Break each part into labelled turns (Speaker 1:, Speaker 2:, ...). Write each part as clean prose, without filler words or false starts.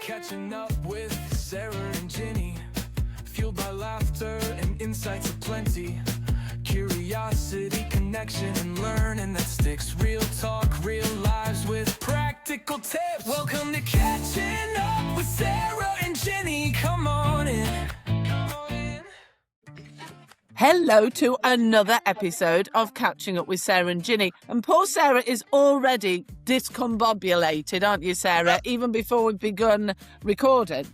Speaker 1: Catching up with Sarah and Ginny, fueled by laughter and insights aplenty. Curiosity, connection, and learning that sticks. Real talk, real lives with practical tips. Welcome to Catching Up with Sarah and Ginny. Come on in.
Speaker 2: Hello to another episode of Catching Up with Sarah and Ginny. And poor Sarah is already discombobulated, aren't you, Sarah, even before we've begun recording?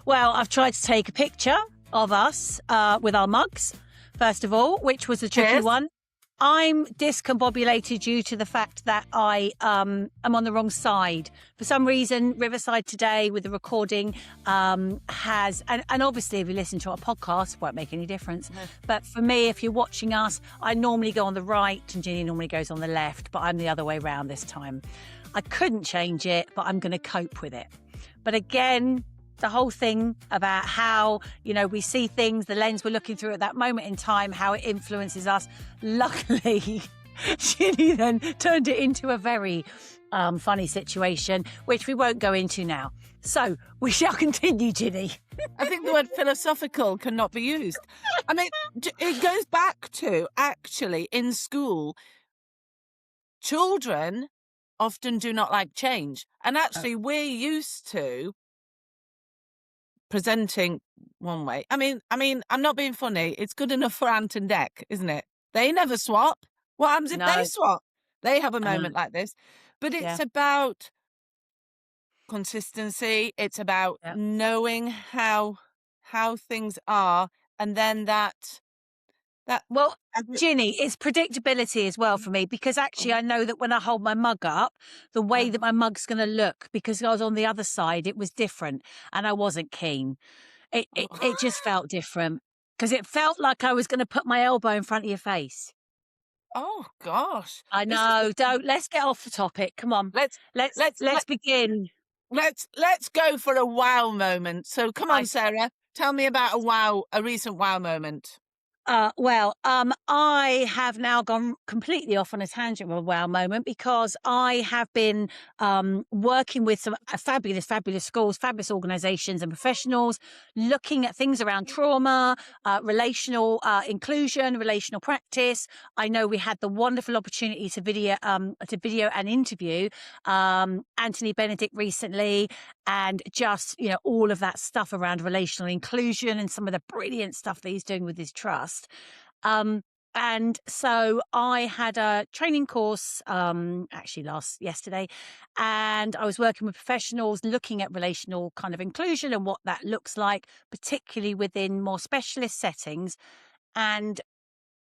Speaker 3: Well, I've tried to take a picture of us with our mugs, first of all, which was a tricky one. I'm discombobulated due to the fact that I am on the wrong side. For some reason, Riverside today with the recording has, and obviously if you listen to our podcast, it won't make any difference. No. But for me, if you're watching us, I normally go on the right and Ginny normally goes on the left, but I'm the other way around this time. I couldn't change it, but I'm going to cope with it. But again, the whole thing about how, we see things, the lens we're looking through at that moment in time, how it influences us. Luckily, Ginny then turned it into a very funny situation, which we won't go into now. So we shall continue, Ginny.
Speaker 2: I think the word philosophical cannot be used. I mean, it goes back to, actually, in school, children often do not like change. And actually, we're used to presenting one way. I mean, I'm not being funny. It's good enough for Ant and Dec, isn't it? They never swap. What happens if they swap? They have a moment like this. But it's about consistency. It's about knowing how things are, and then that.
Speaker 3: Well, Ginny, it's predictability as well for me, because actually I know that when I hold my mug up, the way that my mug's going to look, because I was on the other side, it was different and I wasn't keen. It just felt different because it felt like I was going to put my elbow in front of your face.
Speaker 2: Oh gosh.
Speaker 3: I know. Let's get off the topic. Come on. Let's begin.
Speaker 2: Let's go for a wow moment. So come on, Sarah, tell me about a recent wow moment.
Speaker 3: I have now gone completely off on a tangent with a wow moment, because I have been working with some fabulous schools, fabulous organisations and professionals, looking at things around trauma, relational inclusion, relational practice. I know we had the wonderful opportunity to video and interview Anthony Benedict recently, and just all of that stuff around relational inclusion and some of the brilliant stuff that he's doing with his trust. And so I had a training course actually yesterday, and I was working with professionals looking at relational kind of inclusion and what that looks like, particularly within more specialist settings. And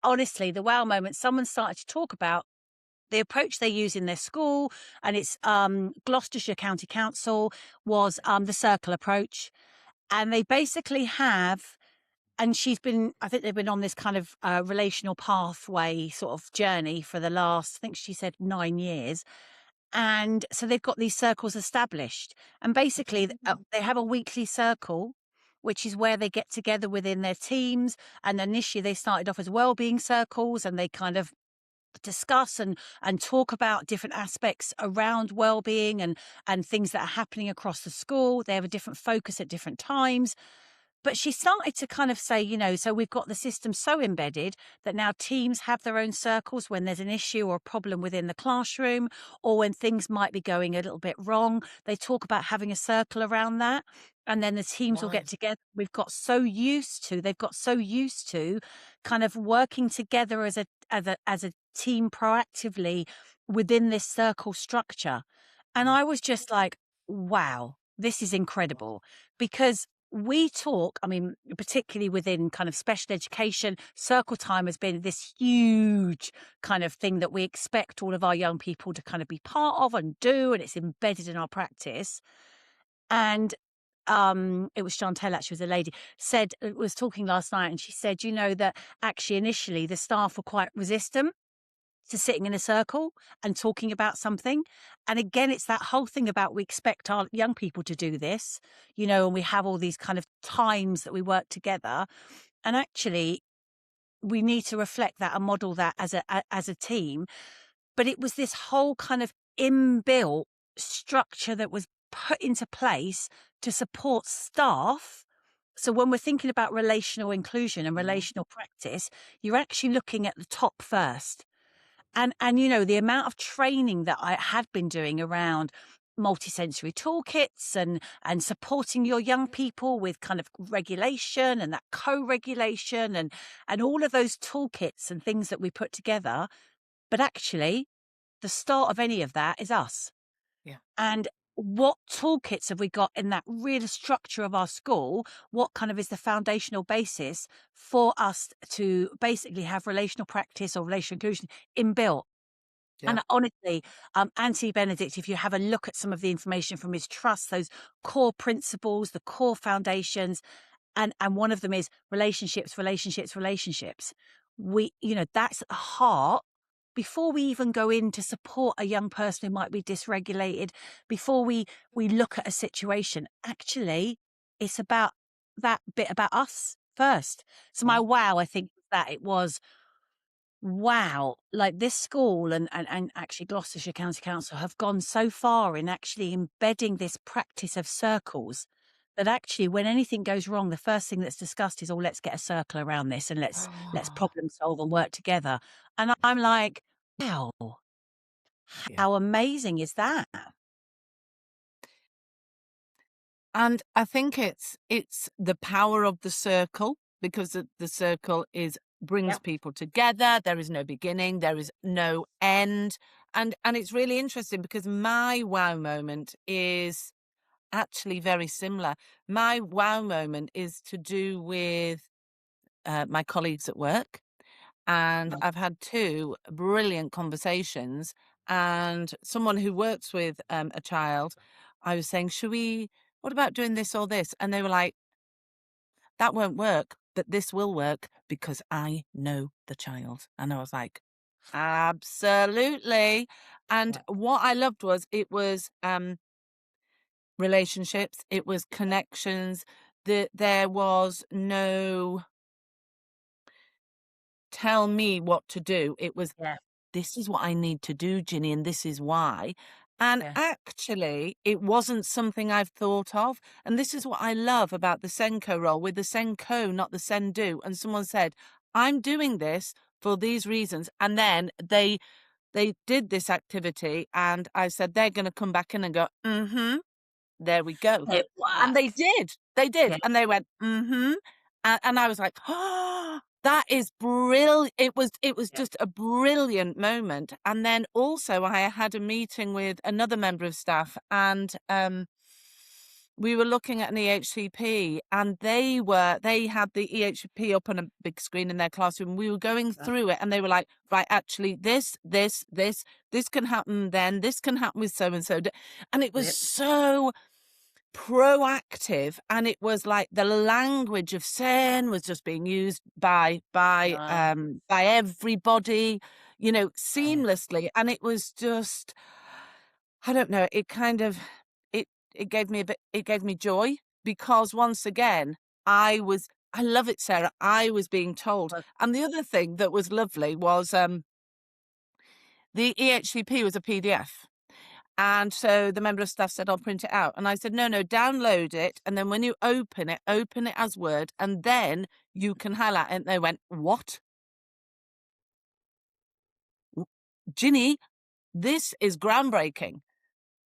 Speaker 3: honestly, the wow moment, someone started to talk about the approach they use in their school, and it's Gloucestershire County Council was the circle approach. And they basically have, and I think they've been on this kind of relational pathway sort of journey for the last, I think she said 9 years. And so they've got these circles established. And basically they have a weekly circle, which is where they get together within their teams. And initially they started off as wellbeing circles, and they kind of discuss and talk about different aspects around well-being and things that are happening across the school. They have a different focus at different times. But she started to kind of say, so we've got the system so embedded that now teams have their own circles when there's an issue or a problem within the classroom, or when things might be going a little bit wrong. They talk about having a circle around that. And then the teams will get together. They've got so used to kind of working together as a team proactively within this circle structure. And I was just like, wow, this is incredible, because we talk, particularly within kind of special education, circle time has been this huge kind of thing that we expect all of our young people to kind of be part of and do, and it's embedded in our practice. And it was Chantel, actually, was a lady, was talking last night, and she said, that actually initially the staff were quite resistant to sitting in a circle and talking about something. And again, it's that whole thing about we expect our young people to do this, and we have all these kind of times that we work together. And actually, we need to reflect that and model that as a team. But it was this whole kind of inbuilt structure that was put into place to support staff. So when we're thinking about relational inclusion and relational practice, you're actually looking at the top first. And you know, the amount of training that I had been doing around multisensory toolkits and supporting your young people with kind of regulation and that co-regulation and all of those toolkits and things that we put together. But actually, the start of any of that is us.
Speaker 2: Yeah.
Speaker 3: And what toolkits have we got in that real structure of our school? What kind of is the foundational basis for us to basically have relational practice or relational inclusion inbuilt?
Speaker 2: Yeah.
Speaker 3: And honestly, Anthony Benedict, if you have a look at some of the information from his trust, those core principles, the core foundations, and one of them is relationships, relationships, relationships. We, you know, that's at the heart. Before we even go in to support a young person who might be dysregulated, before we look at a situation, actually, it's about that bit about us first. So my
Speaker 2: Yeah.
Speaker 3: wow, I think that it was wow, like this school and actually Gloucestershire County Council have gone so far in actually embedding this practice of circles that actually when anything goes wrong, the first thing that's discussed is, oh, let's get a circle around this and let's problem solve and work together. And I'm like, wow,
Speaker 2: Yeah.
Speaker 3: how amazing is that?
Speaker 2: And I think it's the power of the circle, because the circle is brings
Speaker 3: Yep.
Speaker 2: people together. There is no beginning, there is no end. And it's really interesting because my wow moment is actually very similar. My wow moment is to do with my colleagues at work. And
Speaker 3: Right.
Speaker 2: I've had two brilliant conversations. And someone who works with a child, I was saying, what about doing this or this? And they were like, that won't work, but this will work because I know the child. And I was like, absolutely. And
Speaker 3: Yeah.
Speaker 2: what I loved was it was relationships, it was
Speaker 3: Yeah.
Speaker 2: connections, that there was no tell me what to do. It was,
Speaker 3: Yeah.
Speaker 2: this is what I need to do, Ginny, and this is why. And
Speaker 3: Yeah.
Speaker 2: actually, it wasn't something I've thought of. And this is what I love about the Senko role with the Senko, not the Sendu. And someone said, I'm doing this for these reasons. And then they did this activity, and I said, they're going to come back in and go, mm-hmm. There we go.
Speaker 3: It
Speaker 2: And they
Speaker 3: works.
Speaker 2: did. They did.
Speaker 3: Yeah.
Speaker 2: And they went, "Mm-hmm." And I was like, "Oh, that is brilliant." It was
Speaker 3: Yeah.
Speaker 2: just a brilliant moment. And then also I had a meeting with another member of staff, and we were looking at an EHCP, and they had the EHCP up on a big screen in their classroom. We were going
Speaker 3: Right.
Speaker 2: through it, and they were like, right, actually this can happen then, this can happen with so and so. And it was
Speaker 3: Yep.
Speaker 2: so proactive, and it was like the language of Sen was just being used
Speaker 3: Right.
Speaker 2: by everybody, you know,
Speaker 3: Right.
Speaker 2: seamlessly. And it was just, I don't know, it kind of it gave me it gave me joy, because once again I love it, Sarah, I was being told.
Speaker 3: Well,
Speaker 2: And the other thing that was lovely was the EHCP was a PDF. And so the member of staff said, I'll print it out. And I said, no, no, download it. And then when you open it as Word, and then you can highlight it. And they went, what? Ginny, this is groundbreaking.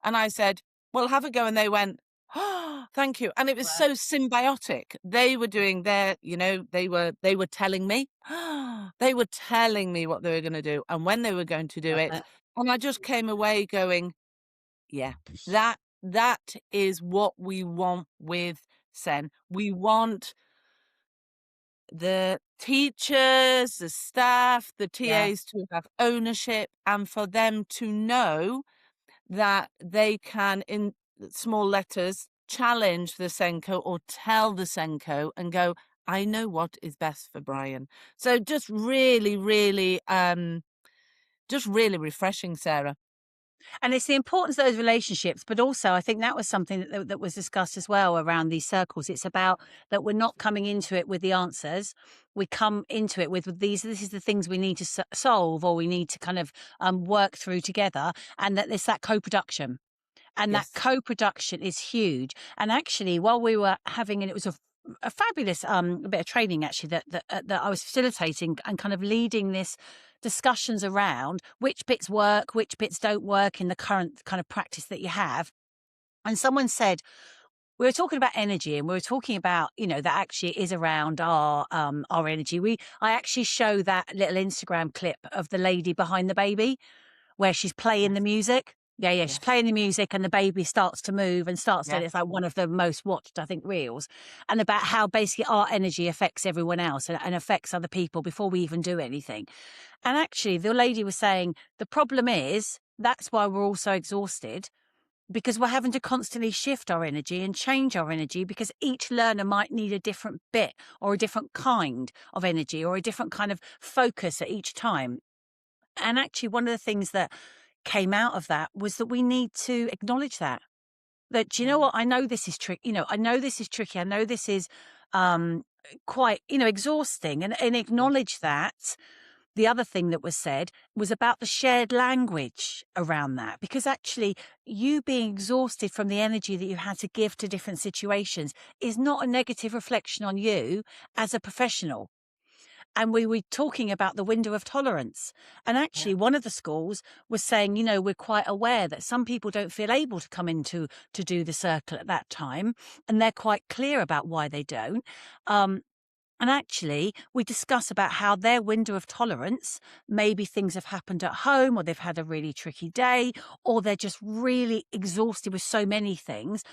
Speaker 2: And I said, well, have a go. And they went, oh, thank you. And it was
Speaker 3: well,
Speaker 2: so symbiotic. They were doing their, you know, they were telling me, they were telling me what they were going to do and when they were going to do
Speaker 3: love
Speaker 2: it.
Speaker 3: it.
Speaker 2: And I just came away going, yeah, that is what we want with Sen. We want the teachers, the staff, the
Speaker 3: Yeah.
Speaker 2: TAs to have ownership, and for them to know that they can, in small letters, challenge the Senko or tell the Senko and go, I know what is best for Brian. So just really refreshing, Sarah.
Speaker 3: And it's the importance of those relationships, but also I think that was something that was discussed as well around these circles. It's about that we're not coming into it with the answers. We come into it with these. This is the things we need to solve, or we need to kind of work through together, and that it's that co-production. And that
Speaker 2: Yes.
Speaker 3: co-production is huge. And actually, while we were having, and it was a fabulous bit of training actually that I was facilitating and kind of leading this discussions around which bits work, which bits don't work in the current kind of practice that you have. And someone said, we were talking about energy, and we were talking about, that actually is around our energy. I actually show that little Instagram clip of the lady behind the baby where she's playing the
Speaker 2: Yes.
Speaker 3: music. Yeah, she's
Speaker 2: Yes.
Speaker 3: playing the music and the baby starts to move and starts to,
Speaker 2: Yes.
Speaker 3: it's like one of the most watched, I think, reels, and about how basically our energy affects everyone else and affects other people before we even do anything. And actually, the lady was saying the problem is that's why we're all so exhausted, because we're having to constantly shift our energy and change our energy, because each learner might need a different bit or a different kind of energy or a different kind of focus at each time. And actually, one of the things that came out of that was that we need to acknowledge that, do you know
Speaker 2: Mm.
Speaker 3: what? I know this is tricky. I know this is tricky. I know this is um, quite, exhausting, and
Speaker 2: Yes.
Speaker 3: acknowledge that. The other thing that was said was about the shared language around that, because actually, you being exhausted from the energy that you had to give to different situations is not a negative reflection on you as a professional. And we were talking about the window of tolerance. And
Speaker 2: Yeah.
Speaker 3: actually, one of the schools was saying, we're quite aware that some people don't feel able to come into to do the circle at that time, and they're quite clear about why they don't. Um, and actually, we discuss about how their window of tolerance, maybe things have happened at home, or they've had a really tricky day, or they're just really exhausted with so many things.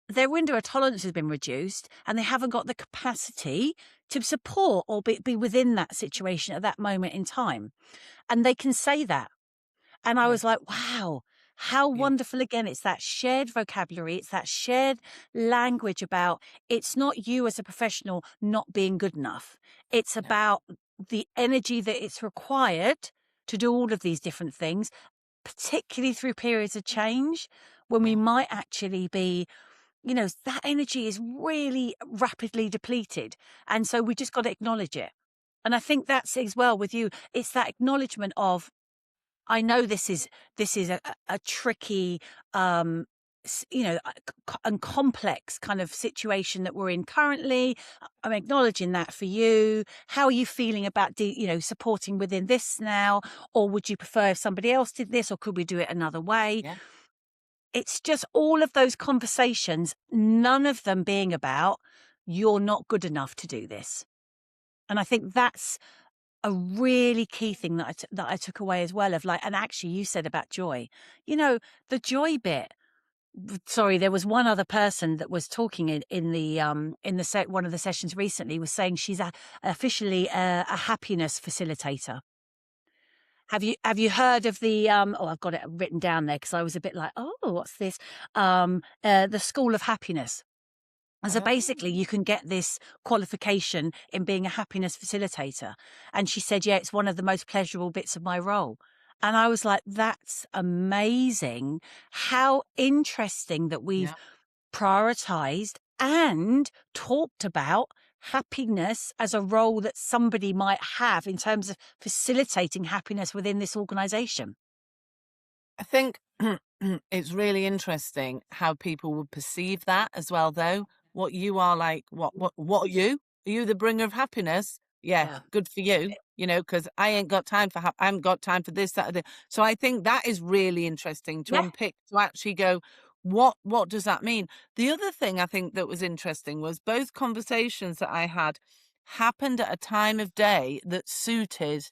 Speaker 3: Their window of tolerance has been reduced, and they haven't got the capacity to support or be within that situation at that moment in time. And they can say that. And I was
Speaker 2: Yes.
Speaker 3: like, wow, how
Speaker 2: Yeah.
Speaker 3: wonderful. Again, it's that shared vocabulary, it's that shared language about it's not you as a professional not being good enough. It's
Speaker 2: No.
Speaker 3: about the energy that it's required to do all of these different things, particularly through periods of change when we
Speaker 2: Yeah.
Speaker 3: might actually be, that energy is really rapidly depleted. And so we just got to acknowledge it. And I think that's as well with you. It's that acknowledgement of, I know this is a tricky, and complex kind of situation that we're in currently. I'm acknowledging that for you. How are you feeling about, supporting within this now? Or would you prefer if somebody else did this, or could we do it another way?
Speaker 2: Yeah.
Speaker 3: It's just all of those conversations, none of them being about, you're not good enough to do this. And I think that's a really key thing that I took away as well, of like, and actually you said about joy, the joy bit. Sorry, there was one other person that was talking in one of the sessions recently, was saying she's officially a happiness facilitator. Have you heard of oh, I've got it written down there because I was a bit like, oh, what's this? The School of Happiness. And so basically,
Speaker 2: Oh.
Speaker 3: you can get this qualification in being a happiness facilitator. And she said, yeah, it's one of the most pleasurable bits of my role. And I was like, that's amazing. How interesting that we've
Speaker 2: Yeah.
Speaker 3: prioritized and talked about happiness as a role that somebody might have in terms of facilitating happiness within this organization.
Speaker 2: I think it's really interesting how people would perceive that as well, though. What you are like, what are you? Are you the bringer of happiness? Yeah,
Speaker 3: Yeah.
Speaker 2: good for you. Because I ain't got time for, I haven't got time for this, that, or the. So I think that is really interesting to
Speaker 3: Yeah.
Speaker 2: unpick, to actually go, what does that mean? The other thing I think that was interesting was both conversations that I had happened at a time of day that suited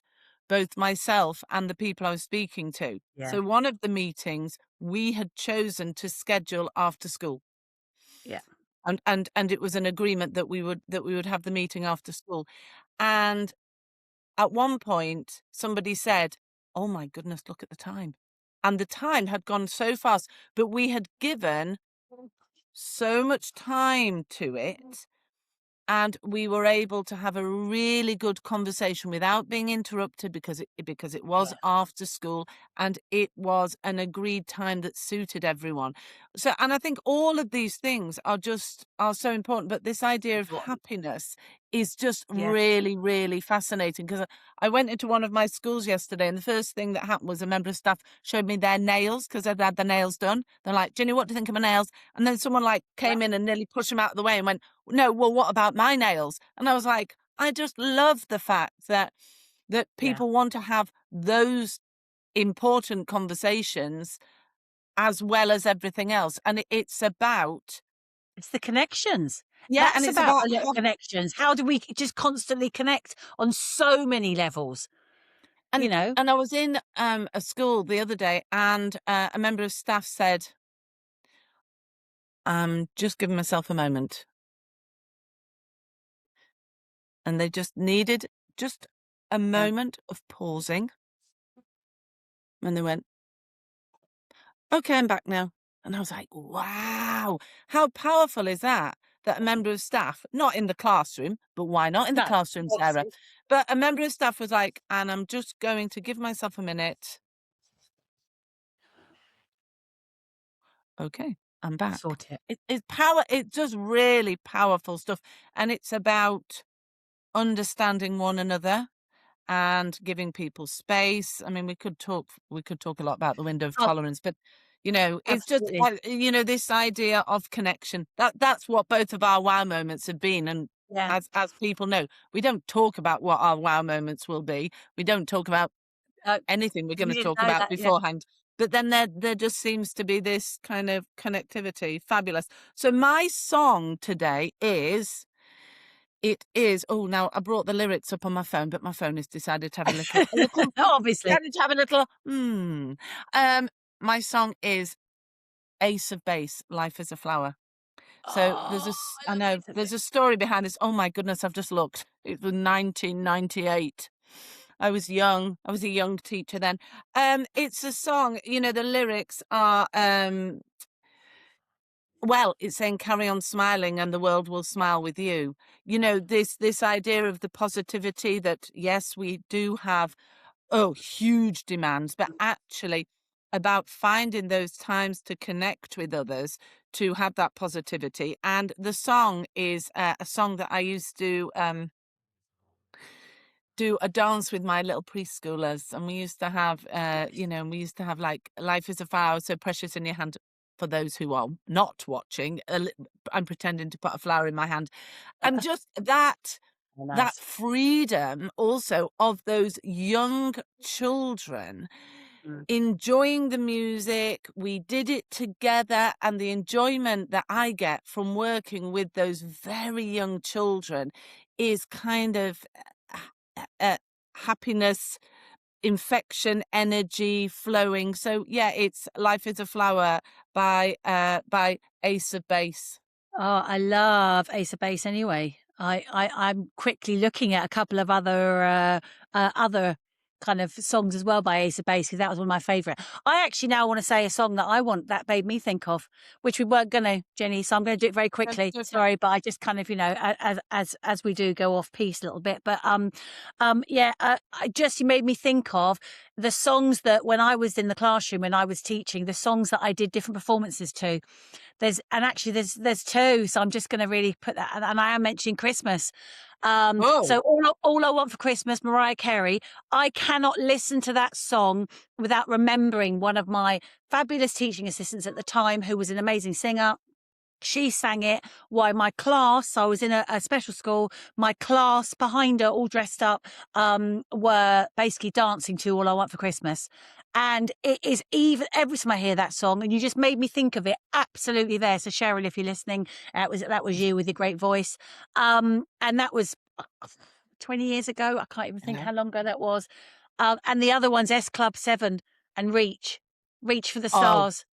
Speaker 2: both myself and the people I was speaking to.
Speaker 3: Yeah.
Speaker 2: So one of the meetings we had chosen to schedule after school.
Speaker 3: Yeah.
Speaker 2: And it was an agreement that we would have the meeting after school. And at one point somebody said, "Oh my goodness, look at the time." And the time had gone so fast, but we had given so much time to it, and we were able to have a really good conversation without being interrupted, because it was
Speaker 3: Yeah.
Speaker 2: after school, and it was an agreed time that suited everyone. So, and I think all of these things are so important, but this idea of
Speaker 3: Important.
Speaker 2: happiness is just
Speaker 3: Yeah.
Speaker 2: really, really fascinating. Because I went into one of my schools yesterday, and the first thing that happened was a member of staff showed me their nails because they'd had their nails done. They're like, Ginny, what do you think of my nails? And then someone like
Speaker 3: Yeah.
Speaker 2: came in and nearly pushed them out of the way and went, no, well, what about my nails? And I was like, I just love the fact that
Speaker 3: Yeah.
Speaker 2: people want to have those important conversations as well as everything else. And it's about,
Speaker 3: It's the connections.
Speaker 2: yeah, and
Speaker 3: That's
Speaker 2: it's
Speaker 3: about
Speaker 2: about
Speaker 3: the little connections. How do we just constantly connect on so many levels, you
Speaker 2: and
Speaker 3: know?
Speaker 2: and I was in a school the other day, and a member of staff said, just giving myself a moment. And they just needed just a
Speaker 3: Yeah.
Speaker 2: moment of pausing. And they went, okay, I'm back now. And I was like, wow, how powerful is that? That a member of staff, not in the classroom, but why not in the
Speaker 3: No,
Speaker 2: classroom, Sarah?
Speaker 3: obviously.
Speaker 2: But a member of staff was like, and I'm just going to give myself a minute. Okay, I'm back.
Speaker 3: Sort it.
Speaker 2: It's power. It's just really powerful stuff. And it's about understanding one another and giving people space. I mean, we could talk a lot about the window of
Speaker 3: Oh,
Speaker 2: tolerance, but it's just
Speaker 3: absolutely.
Speaker 2: this idea of connection. That's what both of our wow moments have been. And
Speaker 3: Yeah.
Speaker 2: as people know, we don't talk about what our wow moments will be. We don't talk about
Speaker 3: Uh,
Speaker 2: anything we're going
Speaker 3: we
Speaker 2: to
Speaker 3: didn't
Speaker 2: talk
Speaker 3: know
Speaker 2: about
Speaker 3: that. Yeah.
Speaker 2: beforehand. But then there just seems to be this kind of connectivity. Fabulous. So my song today is it is oh, now I brought the lyrics up on my phone, but my phone has decided to have a little
Speaker 3: Obviously.
Speaker 2: decided to have a little, Um, my song is Ace of Base, Life is a Flower. So
Speaker 3: Oh, I
Speaker 2: I
Speaker 3: love
Speaker 2: know,
Speaker 3: Ace of
Speaker 2: there's a
Speaker 3: Base.
Speaker 2: story behind this. Oh my goodness, I've just looked. It was 1998. I was young. I was a young teacher then. It's a song, the lyrics are, well, it's saying carry on smiling and the world will smile with you. This idea of the positivity that yes, we do have huge demands, but actually about finding those times to connect with others, to have that positivity. And the song is a song that I used to do a dance with my little preschoolers, and we used to have like life is a flower so precious in your hand. For those who are not watching, I'm pretending to put a flower in my hand, and just
Speaker 3: Oh,
Speaker 2: that
Speaker 3: nice.
Speaker 2: freedom also of those young children
Speaker 3: Mm.
Speaker 2: enjoying the music. We did it together, and the enjoyment that I get from working with those very young children is kind of happiness, infection, energy flowing. So yeah, it's Life is a Flower by Ace of Base.
Speaker 3: Oh, I love Ace of Base anyway. I'm quickly looking at a couple of other kind of songs as well by Ace of Base because that was one of my favourite. I actually now want to say a song that made me think of, which we weren't going to, Jenny. So I'm going to do it very quickly.
Speaker 2: Go for it.
Speaker 3: Sorry, but I just kind of, as we do, go off piece a little bit. But yeah, I just you made me think of the songs that when I was in the classroom when I was teaching, the songs that I did different performances to. There's two, so I'm just going to really put that. And I am mentioning Christmas.
Speaker 2: Oh,
Speaker 3: So all I want for Christmas, Mariah Carey. I cannot listen to that song without remembering one of my fabulous teaching assistants at the time, who was an amazing singer. She sang it while my class, I was in a special school, my class behind her, all dressed up, were basically dancing to All I Want for Christmas. And it is even every time I hear that song, and you just made me think of it absolutely there. So Cheryl, if you're listening, that was you with your great voice. And that was 20 years ago. I can't even think
Speaker 2: yeah.
Speaker 3: how long ago that was. And the other one's S Club 7 and Reach for the
Speaker 2: Oh,
Speaker 3: Stars.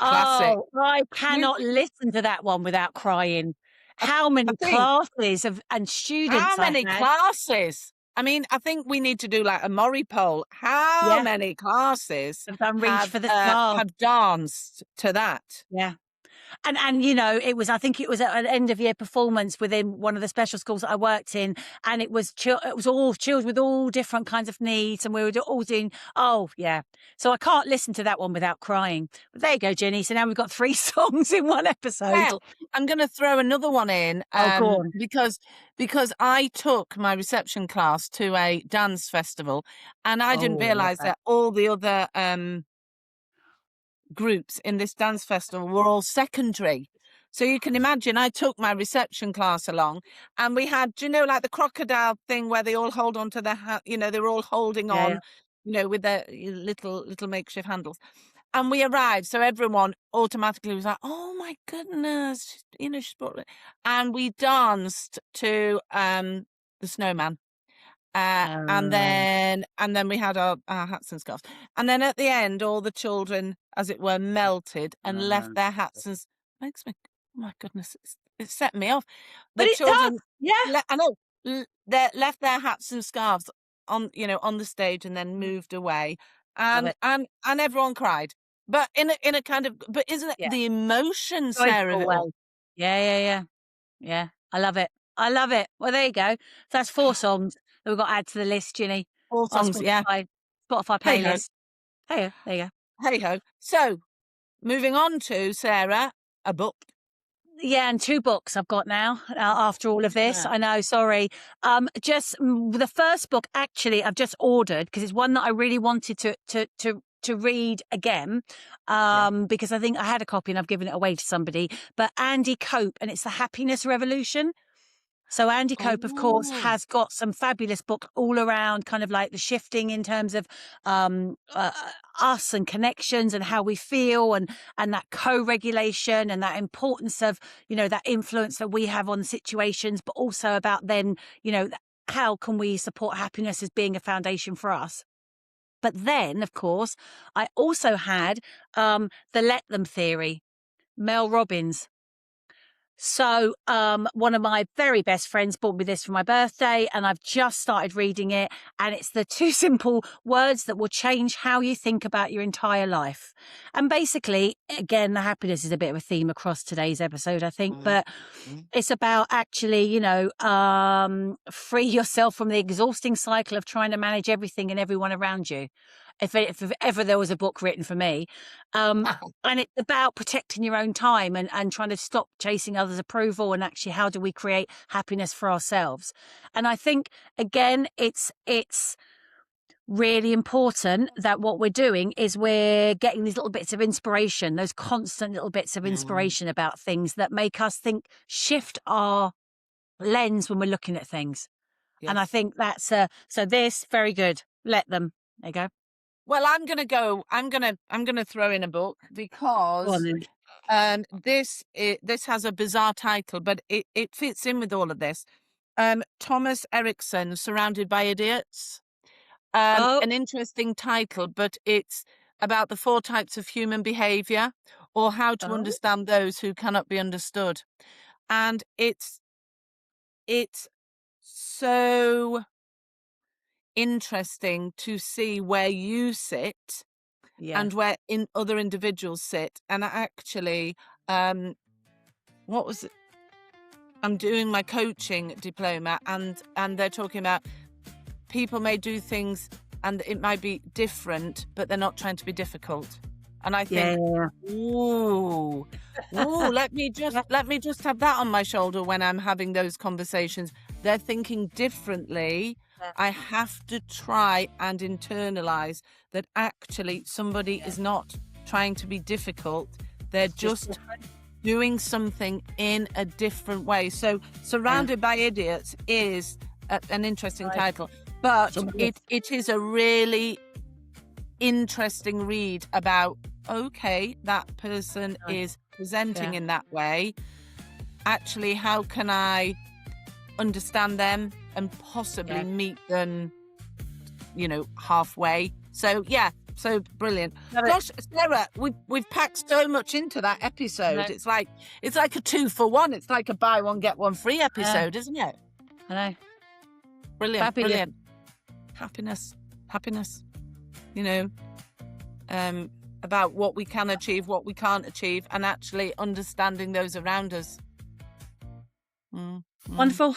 Speaker 2: classic.
Speaker 3: Oh, I
Speaker 2: You
Speaker 3: cannot listen to that one without crying.
Speaker 2: I
Speaker 3: How
Speaker 2: I
Speaker 3: many
Speaker 2: think
Speaker 3: classes and
Speaker 2: how
Speaker 3: students I
Speaker 2: many
Speaker 3: had.
Speaker 2: classes? I mean, I think we need to do like a Maury poll. How
Speaker 3: Yeah,
Speaker 2: many classes
Speaker 3: I've done Reach
Speaker 2: have
Speaker 3: for the Stars.
Speaker 2: have danced to that?
Speaker 3: Yeah. And I think it was at an end of year performance within one of the special schools that I worked in, and it was all children with all different kinds of needs, and we were all doing. Oh yeah, so I can't listen to that one without crying. But there you go, Ginny. So now we've got 3 songs in one episode.
Speaker 2: Well, I'm going to throw another one in
Speaker 3: Go on.
Speaker 2: because I took my reception class to a dance festival, and I didn't
Speaker 3: Oh, I love
Speaker 2: realise
Speaker 3: that.
Speaker 2: that all the other groups in this dance festival were all secondary. So you can imagine I took my reception class along, and we had, like the crocodile thing where they all hold on to their they were all holding
Speaker 3: Yeah, yeah.
Speaker 2: on, with their little makeshift handles. And we arrived, so everyone automatically was like, "Oh my goodness, she's brought it." And we danced to the snowman. And
Speaker 3: Oh,
Speaker 2: then we had our hats and scarves. And then at the end, all the children, as it were, melted and left their hats and makes me, oh my goodness, it set me off.
Speaker 3: but
Speaker 2: The
Speaker 3: it does.
Speaker 2: children,
Speaker 3: Yeah.
Speaker 2: I know, they left their hats and scarves on, on the stage and then moved away,
Speaker 3: Love
Speaker 2: and
Speaker 3: it.
Speaker 2: everyone cried, but in a kind of, but isn't it
Speaker 3: Yeah.
Speaker 2: the emotion, Sarah, of
Speaker 3: Joyful
Speaker 2: it all?
Speaker 3: way. Yeah, yeah, yeah. Yeah. I love it. I love it. Well, there you go. So that's 4 songs that we've got to add to the list, Ginny.
Speaker 2: All
Speaker 3: Our
Speaker 2: songs, yeah.
Speaker 3: Spotify
Speaker 2: Hey ho,
Speaker 3: playlist. Hey, there you go.
Speaker 2: hey ho. So moving on to Sarah, a book.
Speaker 3: Yeah, and 2 books I've got now after all of this.
Speaker 2: Yeah.
Speaker 3: I know, sorry. The first book actually I've just ordered because it's one that I really wanted to read again,
Speaker 2: Yeah.
Speaker 3: because I think I had a copy and I've given it away to somebody. But Andy Cope, and it's The Happiness Revolution. So Andy Cope, of course,
Speaker 2: Oh,
Speaker 3: has got some fabulous books all around, kind of like the shifting in terms of um, uh, us and connections and how we feel, and that co-regulation and that importance of that influence that we have on situations, but also about then how can we support happiness as being a foundation for us. But then, of course, I also had the Let Them theory, Mel Robbins. So, one of my very best friends bought me this for my birthday, and I've just started reading it. And it's the 2 simple words that will change how you think about your entire life. And basically, again, the happiness is a bit of a theme across today's episode, I think. But it's about actually, free yourself from the exhausting cycle of trying to manage everything and everyone around you. If ever there was a book written for me. And it's about protecting your own time and trying to stop chasing others' approval, and actually how do we create happiness for ourselves. And I think, again, it's really important that what we're doing is we're getting these little bits of inspiration, those constant little bits of inspiration about things that make us shift our lens when we're looking at things. And I
Speaker 2: yes.
Speaker 3: think that's so this very good. Let Them. There you go.
Speaker 2: Well, I'm gonna throw in a book
Speaker 3: Go on
Speaker 2: because
Speaker 3: then.
Speaker 2: this has a bizarre title, but it fits in with all of this. Thomas Erickson, Surrounded by Idiots.
Speaker 3: Oh,
Speaker 2: An interesting title, but it's about the 4 types of human behavior, or how to
Speaker 3: oh,
Speaker 2: understand those who cannot be understood. And it's so interesting to see where you sit
Speaker 3: yeah,
Speaker 2: and where in other individuals sit. And actually, what was it? I'm doing my coaching diploma, and they're talking about people may do things and it might be different, but they're not trying to be difficult. And I
Speaker 3: yeah,
Speaker 2: think,
Speaker 3: yeah,
Speaker 2: ooh, let me
Speaker 3: yeah.
Speaker 2: just have that on my shoulder when I'm having those conversations. They're thinking differently.
Speaker 3: Yeah.
Speaker 2: I have to try and internalize that actually somebody is not trying to be difficult. They're
Speaker 3: Just
Speaker 2: just
Speaker 3: different.
Speaker 2: doing something in a different way. So,
Speaker 3: Yeah.
Speaker 2: Surrounded by Idiots is an interesting
Speaker 3: Right.
Speaker 2: title, but
Speaker 3: So
Speaker 2: it is a really interesting read about, okay, that person
Speaker 3: Right.
Speaker 2: is presenting
Speaker 3: Yeah.
Speaker 2: in that way. Actually, how can I understand them and possibly
Speaker 3: Yeah.
Speaker 2: meet them, halfway? So yeah, so brilliant.
Speaker 3: Love it.
Speaker 2: Gosh, Sarah, we've packed so much into that episode.
Speaker 3: No,
Speaker 2: It's like a 2-for-1. It's like a buy one get one free
Speaker 3: I know.
Speaker 2: episode, isn't it?
Speaker 3: I know.
Speaker 2: Brilliant,
Speaker 3: Fabulous.
Speaker 2: brilliant. Happiness, happiness. You know, um, about what we can achieve, what we can't achieve, and actually understanding those around us.
Speaker 3: Wonderful.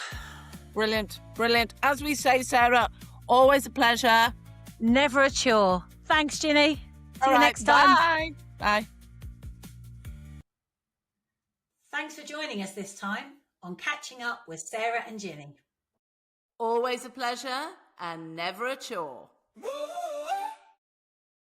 Speaker 2: Brilliant, brilliant. As we say, Sarah, always a pleasure.
Speaker 3: Never a chore. Thanks, Ginny. See
Speaker 2: All
Speaker 3: you
Speaker 2: right,
Speaker 3: next time.
Speaker 2: Bye. Bye.
Speaker 3: Thanks for joining us this time on Catching Up with Sarah and Ginny.
Speaker 2: Always a pleasure and never a chore.